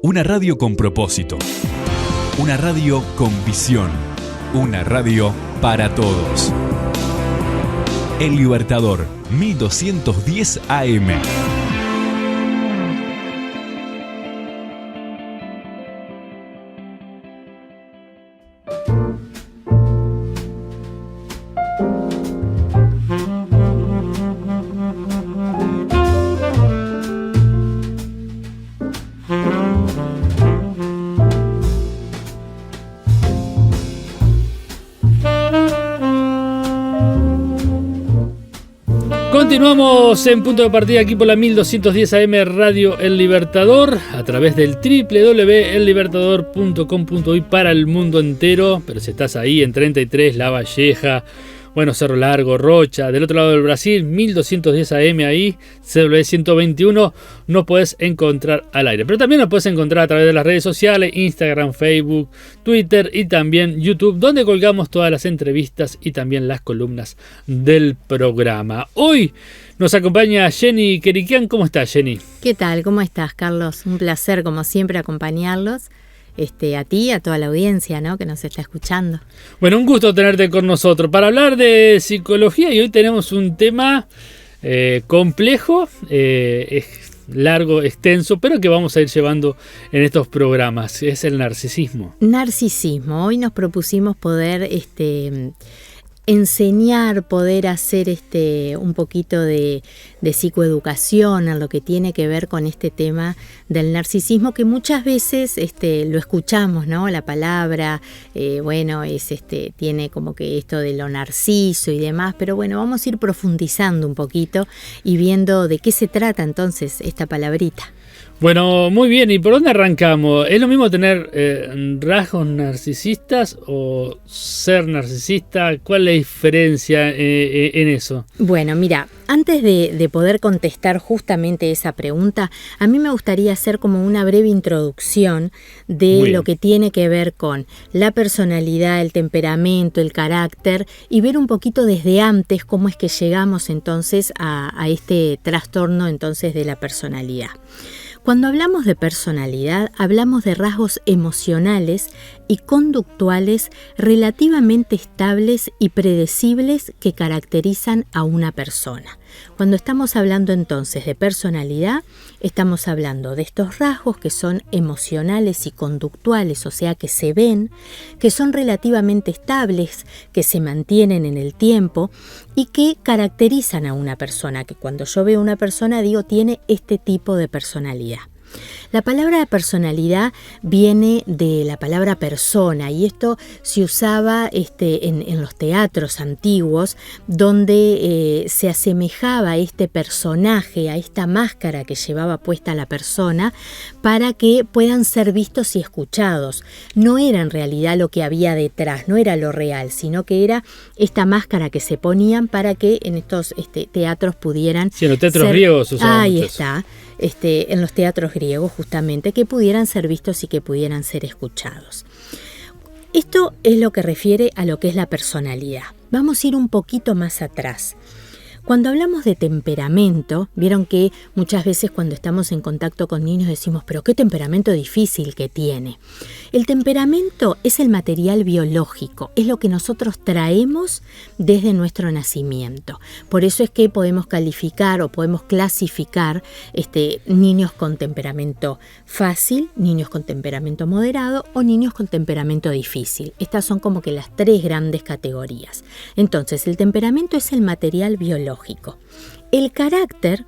Una radio con propósito. Una radio con visión. Una radio para todos. El Libertador, 1210 AM. Continuamos en punto de partida aquí por la 1210 AM Radio El Libertador, a través del www.ellibertador.com.uy para el mundo entero. Pero si estás ahí en 33, La Valleja, bueno, Cerro Largo, Rocha, del otro lado del Brasil, 1210 AM ahí, CW 121, nos puedes encontrar al aire. Pero también nos puedes encontrar a través de las redes sociales, Instagram, Facebook, Twitter y también YouTube, donde colgamos todas las entrevistas y también las columnas del programa. Hoy nos acompaña Jenny Queriquian. ¿Cómo estás, Jenny? ¿Qué tal? ¿Cómo estás, Carlos? Un placer, como siempre, acompañarlos. A ti, a toda la audiencia, ¿no?, que nos está escuchando. Bueno, un gusto tenerte con nosotros para hablar de psicología, y hoy tenemos un tema complejo, largo, extenso, pero que vamos a ir llevando en estos programas. Es el narcisismo. Narcisismo. Hoy nos propusimos poder enseñar, poder hacer un poquito de psicoeducación en lo que tiene que ver con este tema del narcisismo, que muchas veces lo escuchamos, ¿no? La palabra, tiene como que esto de lo narciso y demás, pero bueno, vamos a ir profundizando un poquito y viendo de qué se trata entonces esta palabrita. Bueno, muy bien. ¿Y por dónde arrancamos? ¿Es lo mismo tener rasgos narcisistas o ser narcisista? ¿Cuál es la diferencia en eso? Bueno, mira, antes de poder contestar justamente esa pregunta, a mí me gustaría hacer como una breve introducción de lo que tiene que ver con la personalidad, el temperamento, el carácter, y ver un poquito desde antes cómo es que llegamos entonces a este trastorno entonces de la personalidad. Cuando hablamos de personalidad, hablamos de rasgos emocionales y conductuales relativamente estables y predecibles que caracterizan a una persona. Cuando estamos hablando entonces de personalidad, estamos hablando de estos rasgos que son emocionales y conductuales, o sea, que se ven, que son relativamente estables, que se mantienen en el tiempo y que caracterizan a una persona, que cuando yo veo a una persona digo tiene este tipo de personalidad. La palabra personalidad viene de la palabra persona, y esto se usaba en los teatros antiguos, donde se asemejaba a este personaje, a esta máscara que llevaba puesta la persona, para que puedan ser vistos y escuchados. No era en realidad lo que había detrás, no era lo real, sino que era esta máscara que se ponían para que en estos teatros pudieran... Sí, en los teatros griegos se usaban ahí mucho está. En los teatros griegos justamente, que pudieran ser vistos y que pudieran ser escuchados. Esto es lo que refiere a lo que es la personalidad. Vamos a ir un poquito más atrás. Cuando hablamos de temperamento, vieron que muchas veces cuando estamos en contacto con niños decimos, pero qué temperamento difícil que tiene. El temperamento es el material biológico, es lo que nosotros traemos desde nuestro nacimiento. Por eso es que podemos calificar o podemos clasificar niños con temperamento fácil, niños con temperamento moderado o niños con temperamento difícil. Estas son como que las tres grandes categorías. Entonces, el temperamento es el material biológico. El carácter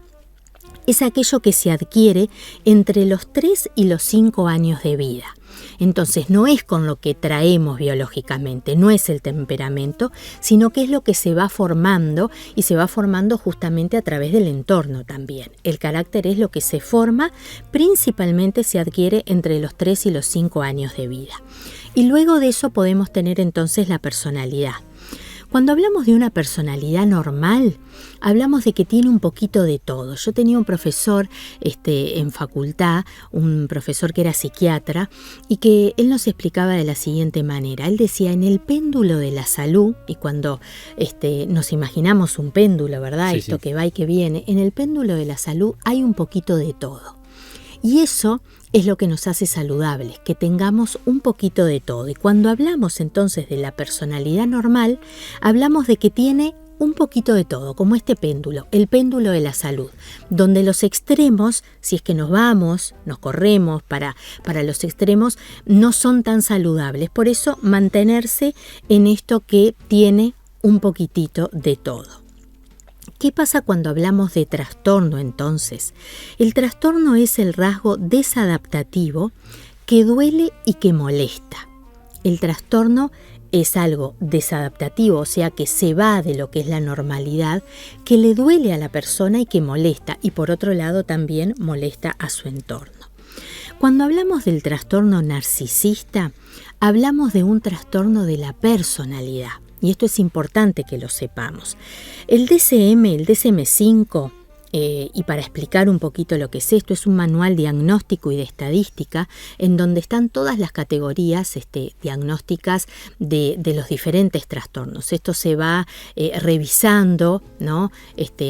es aquello que se adquiere entre los 3 y los 5 años de vida. Entonces no es con lo que traemos biológicamente, no es el temperamento, sino que es lo que se va formando, y se va formando justamente a través del entorno también. El carácter es lo que se forma, principalmente se adquiere entre los 3 y los 5 años de vida. Y luego de eso podemos tener entonces la personalidad. Cuando hablamos de una personalidad normal, hablamos de que tiene un poquito de todo. Yo tenía un profesor en facultad, un profesor que era psiquiatra, y que él nos explicaba de la siguiente manera. Él decía, en el péndulo de la salud, y cuando nos imaginamos un péndulo, ¿verdad? Sí, Esto sí. que va y que viene, en el péndulo de la salud hay un poquito de todo. Y eso es lo que nos hace saludables, que tengamos un poquito de todo. Y cuando hablamos entonces de la personalidad normal, hablamos de que tiene un poquito de todo, como este péndulo, el péndulo de la salud, donde los extremos, si es que nos vamos, nos corremos para los extremos, no son tan saludables. Por eso mantenerse en esto que tiene un poquitito de todo. ¿Qué pasa cuando hablamos de trastorno entonces? El trastorno es el rasgo desadaptativo que duele y que molesta. El trastorno es algo desadaptativo, o sea que se va de lo que es la normalidad, que le duele a la persona y que molesta, y por otro lado también molesta a su entorno. Cuando hablamos del trastorno narcisista, hablamos de un trastorno de la personalidad. Y esto es importante que lo sepamos. El DSM-5, y para explicar un poquito lo que es esto, es un manual diagnóstico y de estadística en donde están todas las categorías diagnósticas de los diferentes trastornos. Esto se va revisando, ¿no?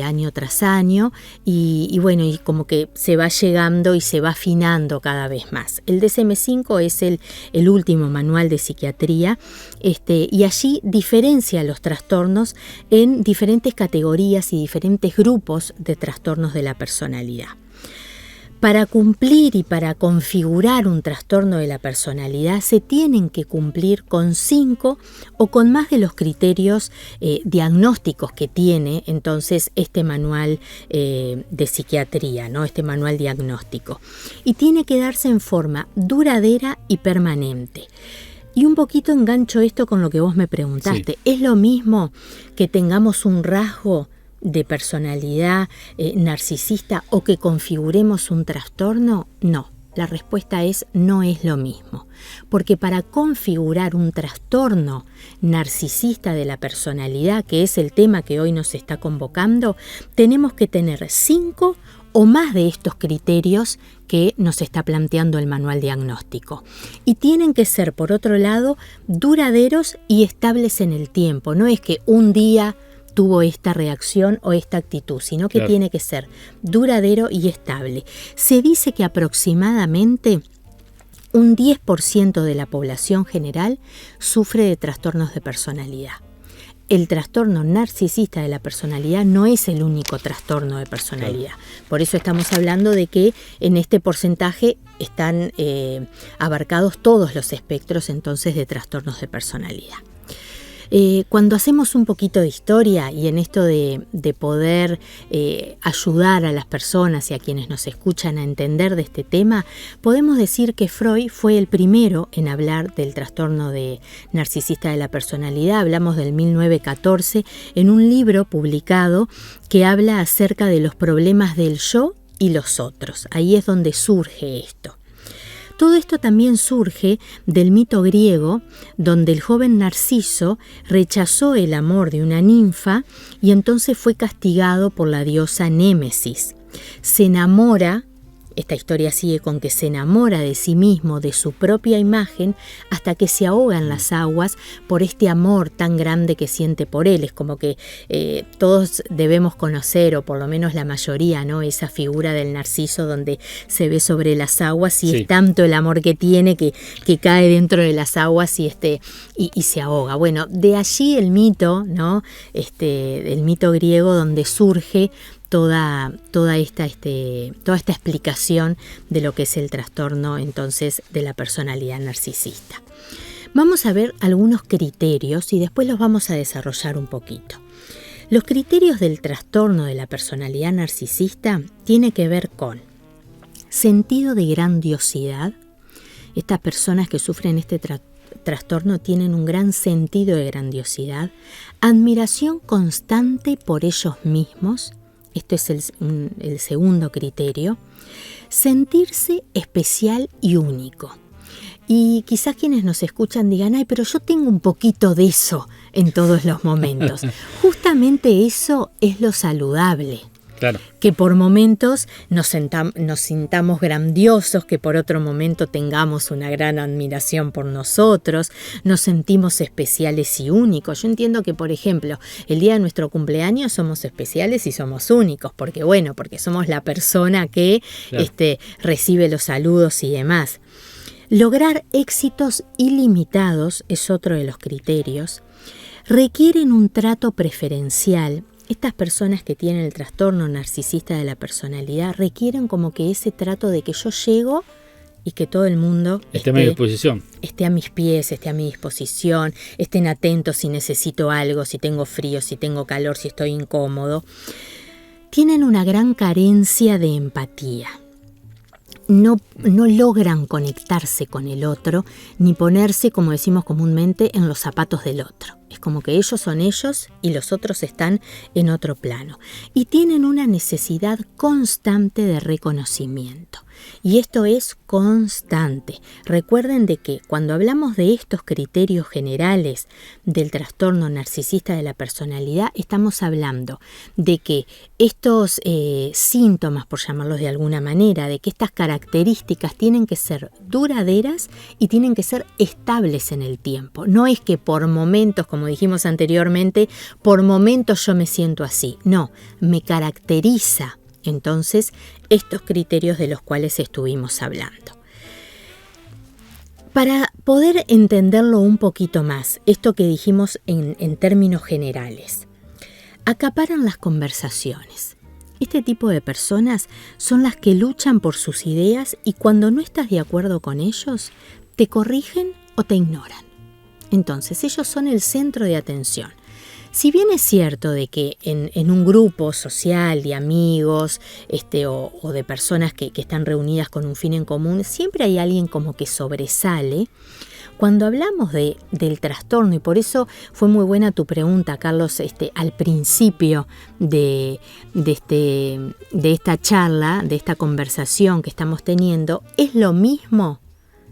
Año tras año y bueno, y como que se va llegando y se va afinando cada vez más. El DSM-5 es el último manual de psiquiatría y allí diferencia los trastornos en diferentes categorías y diferentes grupos de trastornos de la personalidad. Para cumplir y para configurar un trastorno de la personalidad se tienen que cumplir con 5 o con más de los criterios diagnósticos que tiene entonces este manual de psiquiatría, ¿no? Este manual diagnóstico. Y tiene que darse en forma duradera y permanente. Y un poquito engancho esto con lo que vos me preguntaste. Sí. ¿Es lo mismo que tengamos un rasgo de personalidad narcisista o que configuremos un trastorno? No, la respuesta es no es lo mismo, porque para configurar un trastorno narcisista de la personalidad, que es el tema que hoy nos está convocando, tenemos que tener 5 o más de estos criterios que nos está planteando el manual diagnóstico. Y tienen que ser, por otro lado, duraderos y estables en el tiempo. No es que un día tuvo esta reacción o esta actitud, sino que tiene que ser duradero y estable. Se dice que aproximadamente un 10% de la población general sufre de trastornos de personalidad. El trastorno narcisista de la personalidad no es el único trastorno de personalidad. Por eso estamos hablando de que en este porcentaje están abarcados todos los espectros entonces de trastornos de personalidad. Cuando hacemos un poquito de historia y en esto de poder ayudar a las personas y a quienes nos escuchan a entender de este tema, podemos decir que Freud fue el primero en hablar del trastorno narcisista de la personalidad. Hablamos del 1914 en un libro publicado que habla acerca de los problemas del yo y los otros. Ahí es donde surge esto. Todo esto también surge del mito griego, donde el joven Narciso rechazó el amor de una ninfa y entonces fue castigado por la diosa Némesis. Se enamora, esta historia sigue con que se enamora de sí mismo, de su propia imagen, hasta que se ahoga en las aguas por este amor tan grande que siente por él. Es como que todos debemos conocer, o por lo menos la mayoría, ¿no? Esa figura del Narciso donde se ve sobre las aguas y es tanto el amor que tiene que cae dentro de las aguas y se ahoga. Bueno, de allí el mito, ¿no? El mito griego donde surge toda esta explicación de lo que es el trastorno entonces de la personalidad narcisista. Vamos a ver algunos criterios y después los vamos a desarrollar un poquito. Los criterios del trastorno de la personalidad narcisista tienen que ver con sentido de grandiosidad. Estas personas que sufren este trastorno tienen un gran sentido de grandiosidad, admiración constante por ellos mismos. Esto es el segundo criterio. Sentirse especial y único. Y quizás quienes nos escuchan digan, ay, pero yo tengo un poquito de eso en todos los momentos. Justamente eso es lo saludable. Claro. Que por momentos nos sintamos grandiosos, que por otro momento tengamos una gran admiración por nosotros, nos sentimos especiales y únicos. Yo entiendo que, por ejemplo, el día de nuestro cumpleaños somos especiales y somos únicos, porque somos la persona que Claro. recibe los saludos y demás. Lograr éxitos ilimitados es otro de los criterios. Requieren un trato preferencial. Estas personas que tienen el trastorno narcisista de la personalidad requieren como que ese trato de que yo llego y que todo el mundo Esté a mi disposición. esté a mis pies, esté a mi disposición, estén atentos si necesito algo, si tengo frío, si tengo calor, si estoy incómodo. Tienen una gran carencia de empatía. No logran conectarse con el otro ni ponerse, como decimos comúnmente, en los zapatos del otro. Es como que ellos son ellos y los otros están en otro plano. Y tienen una necesidad constante de reconocimiento. Y esto es constante. Recuerden de que cuando hablamos de estos criterios generales del trastorno narcisista de la personalidad, estamos hablando de que estos síntomas, por llamarlos de alguna manera, de que estas características tienen que ser duraderas y tienen que ser estables en el tiempo. No es que por momentos, como dijimos anteriormente, por momentos yo me siento así. No, me caracteriza entonces estos criterios de los cuales estuvimos hablando. Para poder entenderlo un poquito más, esto que dijimos en términos generales, acaparan las conversaciones. Este tipo de personas son las que luchan por sus ideas y cuando no estás de acuerdo con ellos, te corrigen o te ignoran. Entonces, ellos son el centro de atención. Si bien es cierto de que en un grupo social de amigos o de personas que están reunidas con un fin en común, siempre hay alguien como que sobresale. Cuando hablamos del trastorno, y por eso fue muy buena tu pregunta, Carlos, al principio de esta charla, de esta conversación que estamos teniendo, ¿es lo mismo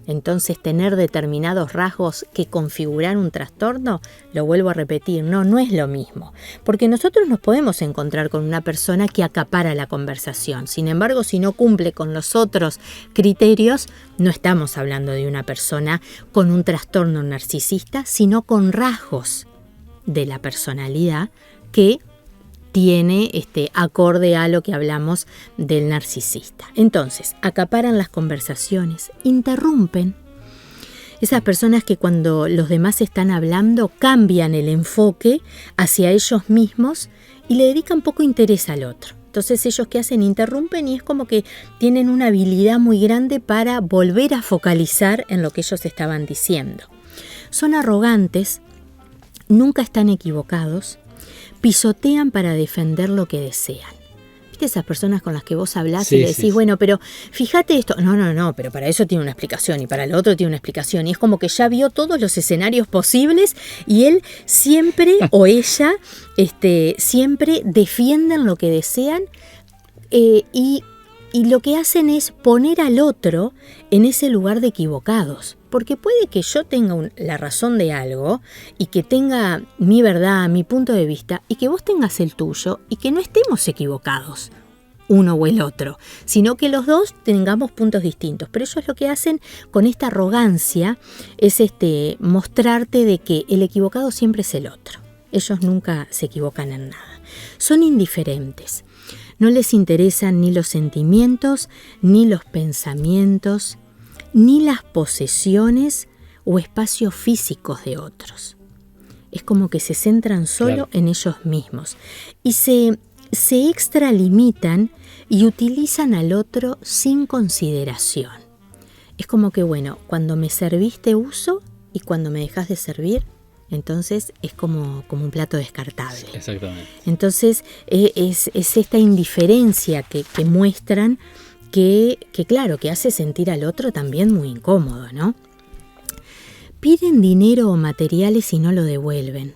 entonces tener determinados rasgos que configurar un trastorno? Lo vuelvo a repetir, no es lo mismo, porque nosotros nos podemos encontrar con una persona que acapara la conversación. Sin embargo, si no cumple con los otros criterios, no estamos hablando de una persona con un trastorno narcisista, sino con rasgos de la personalidad que tiene acorde a lo que hablamos del narcisista. Entonces, acaparan las conversaciones, interrumpen. Esas personas que cuando los demás están hablando cambian el enfoque hacia ellos mismos y le dedican poco interés al otro. Entonces ellos ¿qué hacen? Interrumpen y es como que tienen una habilidad muy grande para volver a focalizar en lo que ellos estaban diciendo. Son arrogantes, nunca están equivocados, pisotean para defender lo que desean. ¿Viste esas personas con las que vos hablás y le decís, bueno, pero fíjate esto? No, pero para eso tiene una explicación y para lo otro tiene una explicación. Y es como que ya vio todos los escenarios posibles y él siempre o ella siempre defienden lo que desean y lo que hacen es poner al otro en ese lugar de equivocados. Porque puede que yo tenga la razón de algo y que tenga mi verdad, mi punto de vista, y que vos tengas el tuyo y que no estemos equivocados, uno o el otro, sino que los dos tengamos puntos distintos. Pero ellos lo que hacen con esta arrogancia es mostrarte de que el equivocado siempre es el otro. Ellos nunca se equivocan en nada. Son indiferentes. No les interesan ni los sentimientos, ni los pensamientos, ni las posesiones o espacios físicos de otros. Es como que se centran solo en ellos mismos y se extralimitan y utilizan al otro sin consideración. Es como que, bueno, cuando me servís te uso y cuando me dejas de servir, entonces es como un plato descartable. Exactamente. Entonces es esta indiferencia que muestran que claro, que hace sentir al otro también muy incómodo, ¿no? Piden dinero o materiales y no lo devuelven.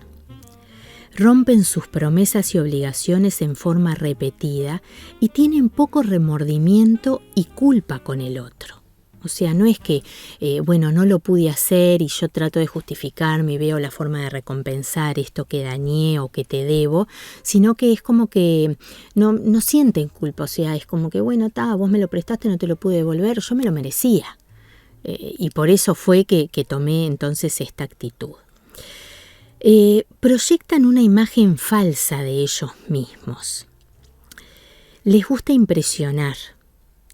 Rompen sus promesas y obligaciones en forma repetida y tienen poco remordimiento y culpa con el otro. O sea, no es que, no lo pude hacer y yo trato de justificarme y veo la forma de recompensar esto que dañé o que te debo, sino que es como que no sienten culpa. O sea, es como que, vos me lo prestaste, no te lo pude devolver, yo me lo merecía. Y por eso fue que tomé entonces esta actitud. Proyectan una imagen falsa de ellos mismos. Les gusta impresionar,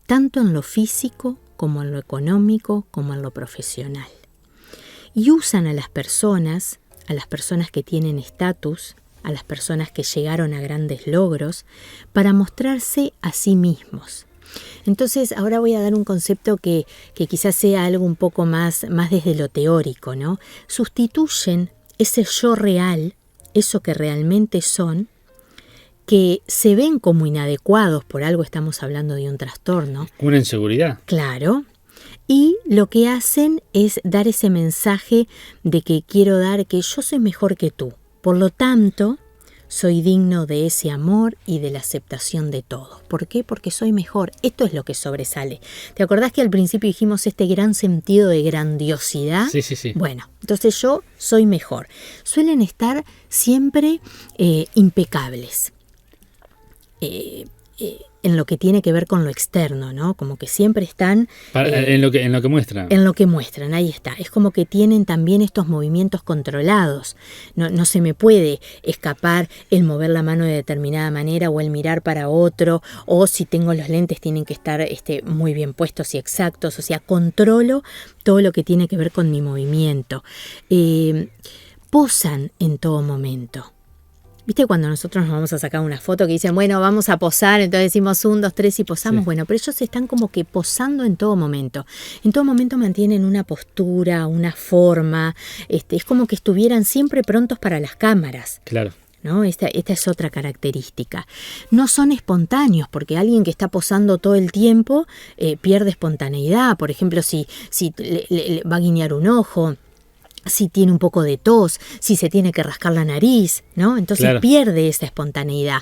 tanto en lo físico como en lo económico, como en lo profesional. Y usan a las personas que tienen estatus, a las personas que llegaron a grandes logros, para mostrarse a sí mismos. Entonces, ahora voy a dar un concepto que quizás sea algo un poco más desde lo teórico, ¿no? Sustituyen ese yo real, eso que realmente son, que se ven como inadecuados, por algo estamos hablando de un trastorno. Una inseguridad. Claro. Y lo que hacen es dar ese mensaje de que quiero dar que yo soy mejor que tú. Por lo tanto, soy digno de ese amor y de la aceptación de todos. ¿Por qué? Porque soy mejor. Esto es lo que sobresale. ¿Te acordás que al principio dijimos este gran sentido de grandiosidad? Sí. Bueno, entonces yo soy mejor. Suelen estar siempre impecables. En lo que tiene que ver con lo externo, ¿no? Como que siempre están... en lo que muestran. En lo que muestran, ahí está. Es como que tienen también estos movimientos controlados. No se me puede escapar el mover la mano de determinada manera o el mirar para otro, o si tengo los lentes tienen que estar muy bien puestos y exactos. O sea, controlo todo lo que tiene que ver con mi movimiento. Posan en todo momento. ¿Viste cuando nosotros nos vamos a sacar una foto que dicen, vamos a posar, entonces decimos 1, 2, 3 y posamos? Sí. Bueno, pero ellos están como que posando en todo momento. En todo momento mantienen una postura, una forma. Es como que estuvieran siempre prontos para las cámaras. Claro. ¿No? Esta es otra característica. No son espontáneos, porque alguien que está posando todo el tiempo pierde espontaneidad. Por ejemplo, si le va a guiñar un ojo, si tiene un poco de tos, si se tiene que rascar la nariz, ¿no? Entonces claro, pierde esa espontaneidad.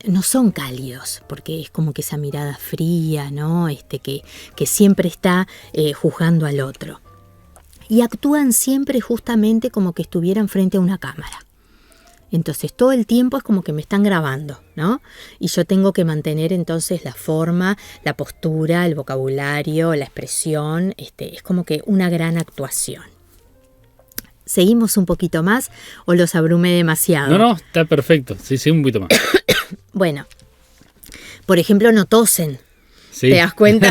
No son cálidos, porque es como que esa mirada fría, ¿no? Que siempre está juzgando al otro. Y actúan siempre justamente como que estuvieran frente a una cámara. Entonces todo el tiempo es como que me están grabando, ¿no? Y yo tengo que mantener entonces la forma, la postura, el vocabulario, la expresión. Es como que una gran actuación. ¿Seguimos un poquito más o los abrumé demasiado? No, está perfecto. Sí, un poquito más. Bueno, por ejemplo, no tosen. Sí. ¿Te das cuenta?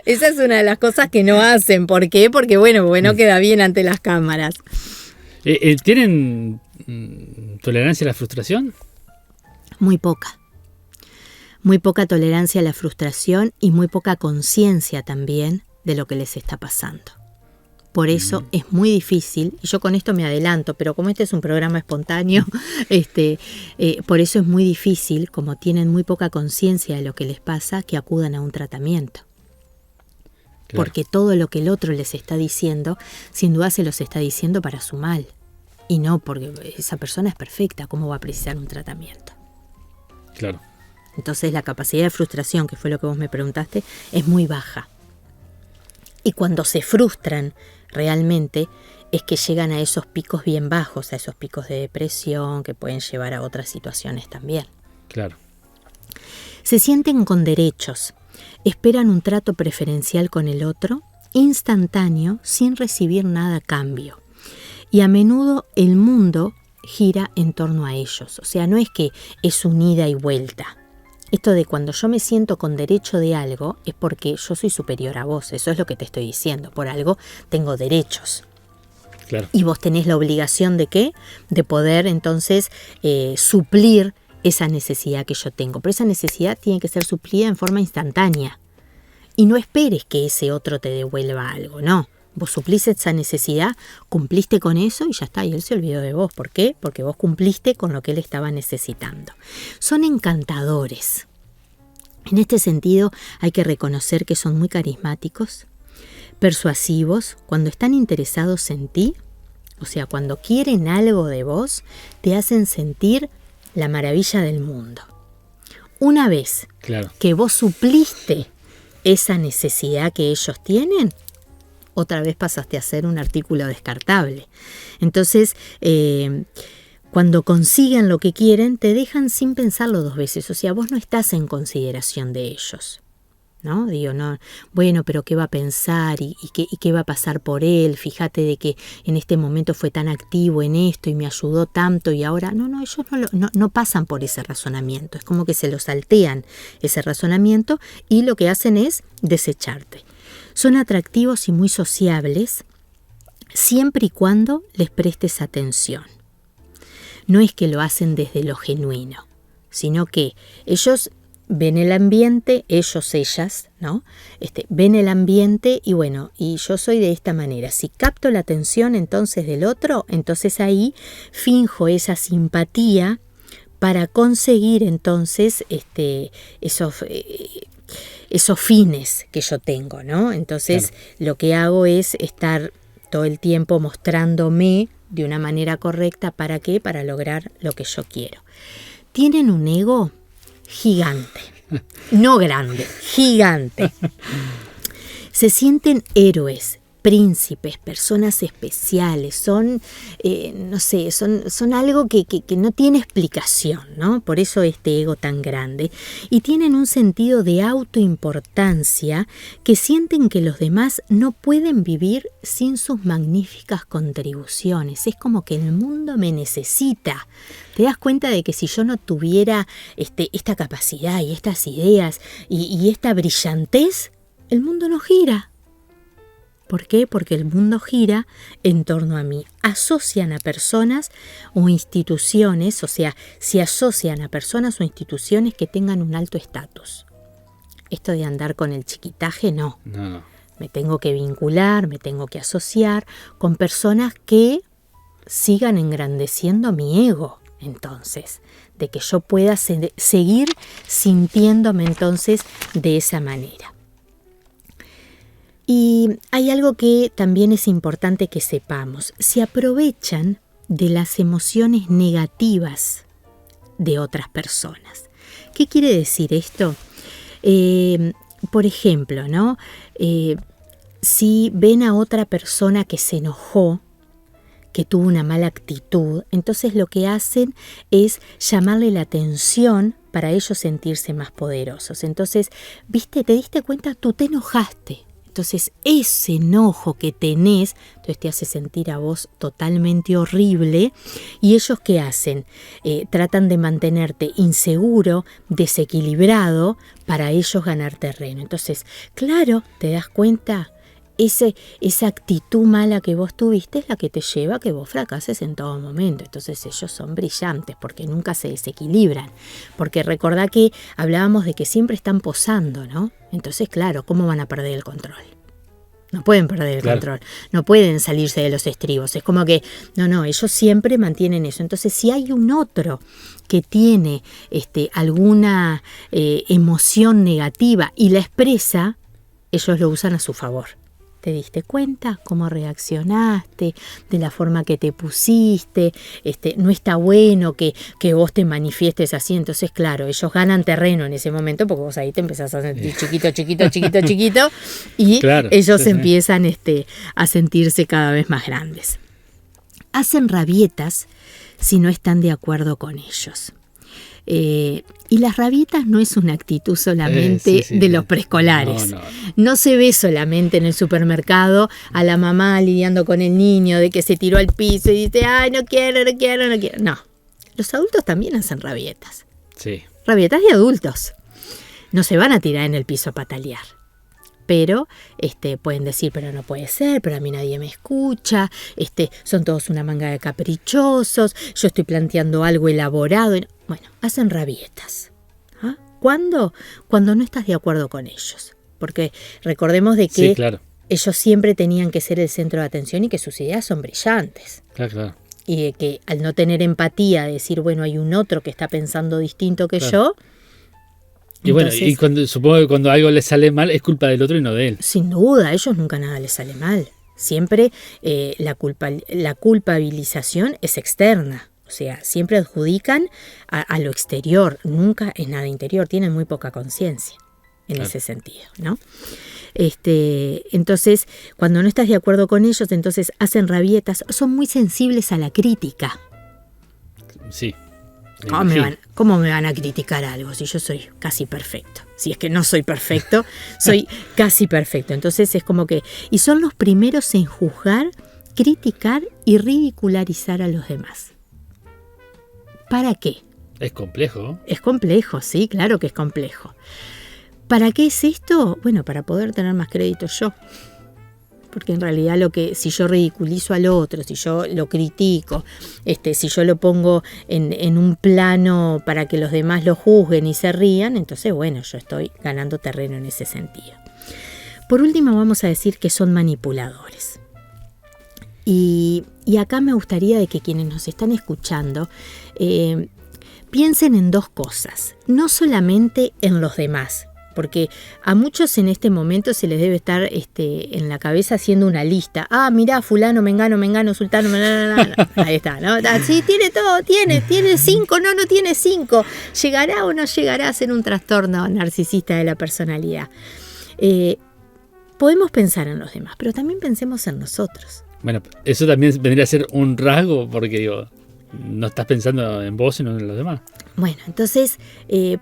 Esa es una de las cosas que no hacen. ¿Por qué? Porque no queda bien ante las cámaras. ¿Tienen tolerancia a la frustración? Muy poca. Muy poca tolerancia a la frustración y muy poca conciencia también de lo que les está pasando. Por eso es muy difícil, y yo con esto me adelanto, pero como este es un programa espontáneo, por eso es muy difícil, como tienen muy poca conciencia de lo que les pasa, que acudan a un tratamiento. Claro. Porque todo lo que el otro les está diciendo, sin duda se los está diciendo para su mal. Y no porque esa persona es perfecta, ¿cómo va a precisar un tratamiento? Claro. Entonces la capacidad de frustración, que fue lo que vos me preguntaste, es muy baja. Y cuando se frustran realmente es que llegan a esos picos bien bajos, a esos picos de depresión que pueden llevar a otras situaciones también. Claro. Se sienten con derechos, esperan un trato preferencial con el otro, instantáneo, sin recibir nada a cambio. Y a menudo el mundo gira en torno a ellos. O sea, no es que es un ida y vuelta. Esto de cuando yo me siento con derecho de algo es porque yo soy superior a vos. Eso es lo que te estoy diciendo. Por algo tengo derechos. Claro. Y vos tenés la obligación de ¿qué? De poder entonces suplir esa necesidad que yo tengo. Pero esa necesidad tiene que ser suplida en forma instantánea. Y no esperes que ese otro te devuelva algo, no. Vos suplís esa necesidad, cumpliste con eso y ya está, y él se olvidó de vos. ¿Por qué? Porque vos cumpliste con lo que él estaba necesitando. Son encantadores. En este sentido hay que reconocer que son muy carismáticos, persuasivos, cuando están interesados en ti, o sea, cuando quieren algo de vos, te hacen sentir la maravilla del mundo. Una vez claro, que vos supliste esa necesidad que ellos tienen, otra vez pasaste a ser un artículo descartable. Entonces, cuando consiguen lo que quieren, te dejan sin pensarlo 2 veces. O sea, vos no estás en consideración de ellos, ¿no? Digo, no, bueno, pero ¿qué va a pensar? ¿Y qué va a pasar por él? Fíjate de que en este momento fue tan activo en esto y me ayudó tanto y ahora... No, ellos no pasan por ese razonamiento. Es como que se lo saltean ese razonamiento y lo que hacen es desecharte. Son atractivos y muy sociables siempre y cuando les prestes atención. No es que lo hacen desde lo genuino, sino que ellos ven el ambiente, ellas, ¿no? Ven el ambiente y bueno, y yo soy de esta manera. Si capto la atención entonces del otro, entonces ahí finjo esa simpatía para conseguir entonces esos fines que yo tengo, ¿no? Entonces, claro, lo que hago es estar todo el tiempo mostrándome de una manera correcta. ¿Para qué? Para lograr lo que yo quiero. Tienen un ego gigante, no grande, gigante. Se sienten héroes, príncipes, personas especiales, son algo que no tiene explicación, ¿no? Por eso este ego tan grande. Y tienen un sentido de autoimportancia que sienten que los demás no pueden vivir sin sus magníficas contribuciones. Es como que el mundo me necesita. Te das cuenta de que si yo no tuviera esta capacidad y estas ideas y esta brillantez, el mundo no gira. ¿Por qué? Porque el mundo gira en torno a mí. Asocian a personas o instituciones, o sea, se asocian a personas o instituciones que tengan un alto estatus. Esto de andar con el chiquitaje, no. Me tengo que vincular, me tengo que asociar con personas que sigan engrandeciendo mi ego, entonces, de que yo pueda seguir sintiéndome entonces de esa manera. Y hay algo que también es importante que sepamos. Se aprovechan de las emociones negativas de otras personas. ¿Qué quiere decir esto? Por ejemplo, ¿no? Si ven a otra persona que se enojó, que tuvo una mala actitud, entonces lo que hacen es llamarle la atención para ellos sentirse más poderosos. Entonces, ¿viste? ¿Te diste cuenta? Tú te enojaste. Entonces ese enojo que tenés, entonces te hace sentir a vos totalmente horrible. ¿Y ellos qué hacen? Tratan de mantenerte inseguro, desequilibrado, para ellos ganar terreno. Entonces, claro, te das cuenta, esa actitud mala que vos tuviste es la que te lleva a que vos fracases en todo momento. Entonces ellos son brillantes porque nunca se desequilibran. Porque recordá que hablábamos de que siempre están posando, ¿no? Entonces, claro, ¿cómo van a perder el control? No pueden perder el control, no pueden salirse de los estribos. Es como que, no, ellos siempre mantienen eso. Entonces, si hay un otro que tiene alguna emoción negativa y la expresa, ellos lo usan a su favor. ¿Te diste cuenta cómo reaccionaste, de la forma que te pusiste? No está bueno que vos te manifiestes así. Entonces, claro, ellos ganan terreno en ese momento porque vos ahí te empezás a sentir chiquito y claro, ellos empiezan a sentirse cada vez más grandes. Hacen rabietas si no están de acuerdo con ellos. Y las rabietas no es una actitud solamente de los preescolares. No se ve solamente en el supermercado a la mamá lidiando con el niño de que se tiró al piso y dice, ay, no quiero. No, los adultos también hacen rabietas. Sí. Rabietas de adultos. No se van a tirar en el piso a patalear. Pero pueden decir, pero no puede ser, pero a mí nadie me escucha, son todos una manga de caprichosos, yo estoy planteando algo elaborado. Bueno, hacen rabietas. ¿Ah? ¿Cuándo? Cuando no estás de acuerdo con ellos. Porque recordemos de que ellos siempre tenían que ser el centro de atención y que sus ideas son brillantes. Claro. Y de que al no tener empatía, decir, bueno, hay un otro que está pensando distinto que yo. Y entonces, bueno, supongo que cuando algo les sale mal es culpa del otro y no de él. Sin duda, a ellos nunca nada les sale mal. Siempre la culpabilización es externa. O sea, siempre adjudican a lo exterior, nunca es nada interior. Tienen muy poca conciencia. en ese sentido, ¿no? Entonces, cuando no estás de acuerdo con ellos, entonces hacen rabietas, son muy sensibles a la crítica. Sí. ¿Cómo me van a criticar algo si yo soy casi perfecto? Si es que no soy perfecto, soy casi perfecto. Entonces es como que... Y son los primeros en juzgar, criticar y ridicularizar a los demás. ¿Para qué? Es complejo. Es complejo, sí, claro que es complejo. ¿Para qué es esto? Bueno, para poder tener más crédito yo. Porque en realidad si yo ridiculizo al otro, si yo lo critico, si yo lo pongo en un plano para que los demás lo juzguen y se rían, entonces bueno, yo estoy ganando terreno en ese sentido. Por último vamos a decir que son manipuladores. Y acá me gustaría de que quienes nos están escuchando piensen en dos cosas, no solamente en los demás. Porque a muchos en este momento se les debe estar en la cabeza haciendo una lista. Ah, mirá, fulano, mengano, sultano, ahí está, ¿no? Sí, tiene todo, tiene 5, no tiene 5. ¿Llegará o no llegará a ser un trastorno narcisista de la personalidad? Podemos pensar en los demás, pero también pensemos en nosotros. Bueno, eso también vendría a ser un rasgo, porque digo, no estás pensando en vos, sino en los demás. Bueno, entonces,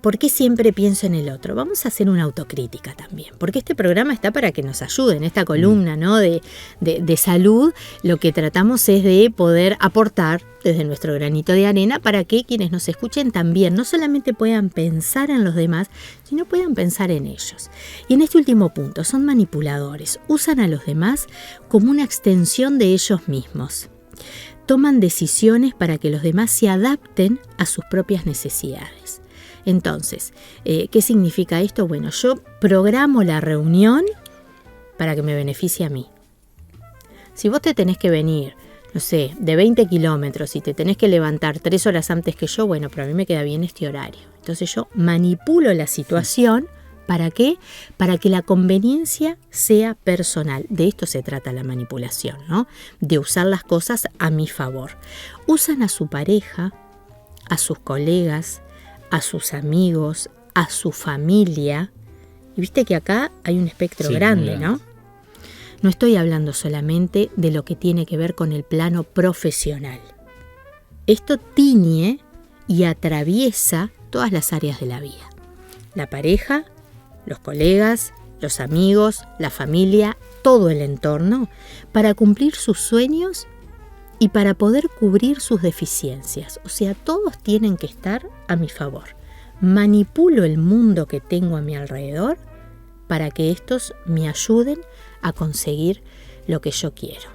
¿por qué siempre pienso en el otro? Vamos a hacer una autocrítica también, porque este programa está para que nos ayude en esta columna, ¿no? de salud. Lo que tratamos es de poder aportar desde nuestro granito de arena para que quienes nos escuchen también no solamente puedan pensar en los demás, sino puedan pensar en ellos. Y en este último punto, son manipuladores, usan a los demás como una extensión de ellos mismos. Toman decisiones para que los demás se adapten a sus propias necesidades. Entonces, ¿qué significa esto? Bueno, yo programo la reunión para que me beneficie a mí. Si vos te tenés que venir, no sé, de 20 kilómetros y te tenés que levantar 3 horas antes que yo, bueno, pero a mí me queda bien este horario. Entonces yo manipulo la situación. ¿Para qué? Para que la conveniencia sea personal. De esto se trata la manipulación, ¿no? De usar las cosas a mi favor. Usan a su pareja, a sus colegas, a sus amigos, a su familia. Y viste que acá hay un espectro grande, ¿no? No estoy hablando solamente de lo que tiene que ver con el plano profesional. Esto tiñe y atraviesa todas las áreas de la vida. La pareja, los colegas, los amigos, la familia, todo el entorno, para cumplir sus sueños y para poder cubrir sus deficiencias. O sea, todos tienen que estar a mi favor. Manipulo el mundo que tengo a mi alrededor para que estos me ayuden a conseguir lo que yo quiero.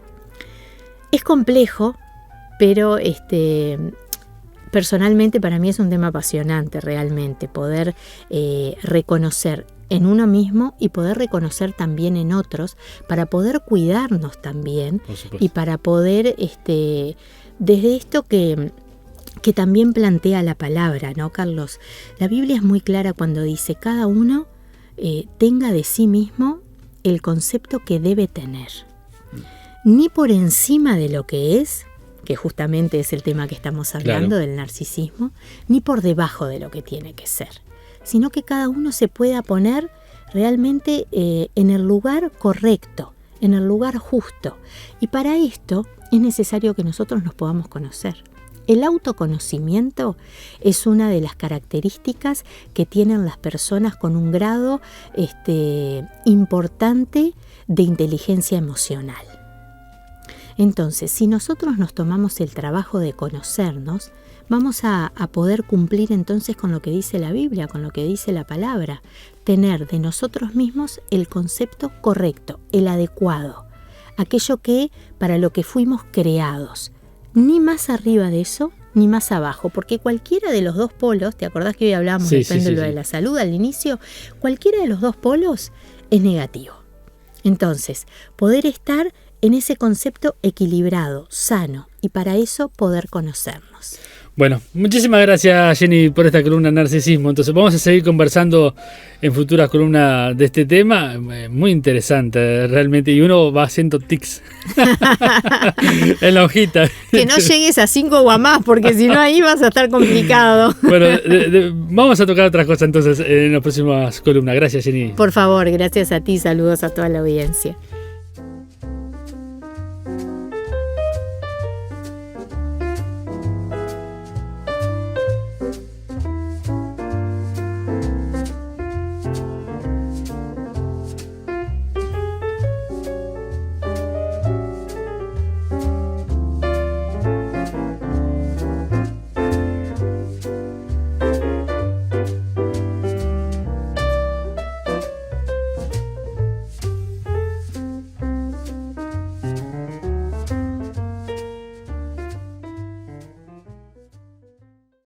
Es complejo, pero personalmente para mí es un tema apasionante realmente, poder reconocer en uno mismo y poder reconocer también en otros, para poder cuidarnos también y para poder, desde esto que también plantea la palabra, ¿no, Carlos? La Biblia es muy clara cuando dice, cada uno tenga de sí mismo el concepto que debe tener, ni por encima de lo que es, que justamente es el tema que estamos hablando, del narcisismo, ni por debajo de lo que tiene que ser, sino que cada uno se pueda poner realmente en el lugar correcto, en el lugar justo. Y para esto es necesario que nosotros nos podamos conocer. El autoconocimiento es una de las características que tienen las personas con un grado importante de inteligencia emocional. Entonces, si nosotros nos tomamos el trabajo de conocernos, vamos a poder cumplir entonces con lo que dice la Biblia, con lo que dice la palabra, tener de nosotros mismos el concepto correcto, el adecuado, aquello que para lo que fuimos creados, ni más arriba de eso, ni más abajo, porque cualquiera de los dos polos, ¿te acordás que hoy hablábamos del péndulo de la salud al inicio? Cualquiera de los dos polos es negativo. Entonces, poder estar en ese concepto equilibrado, sano, y para eso poder conocernos. Bueno, muchísimas gracias, Jenny, por esta columna Narcisismo. Entonces vamos a seguir conversando en futuras columnas de este tema, muy interesante realmente, y uno va haciendo tics en la hojita. Que no llegues a 5 o a más, porque si no ahí vas a estar complicado. Bueno, vamos a tocar otras cosas entonces en las próximas columnas. Gracias, Jenny. Por favor, gracias a ti, saludos a toda la audiencia.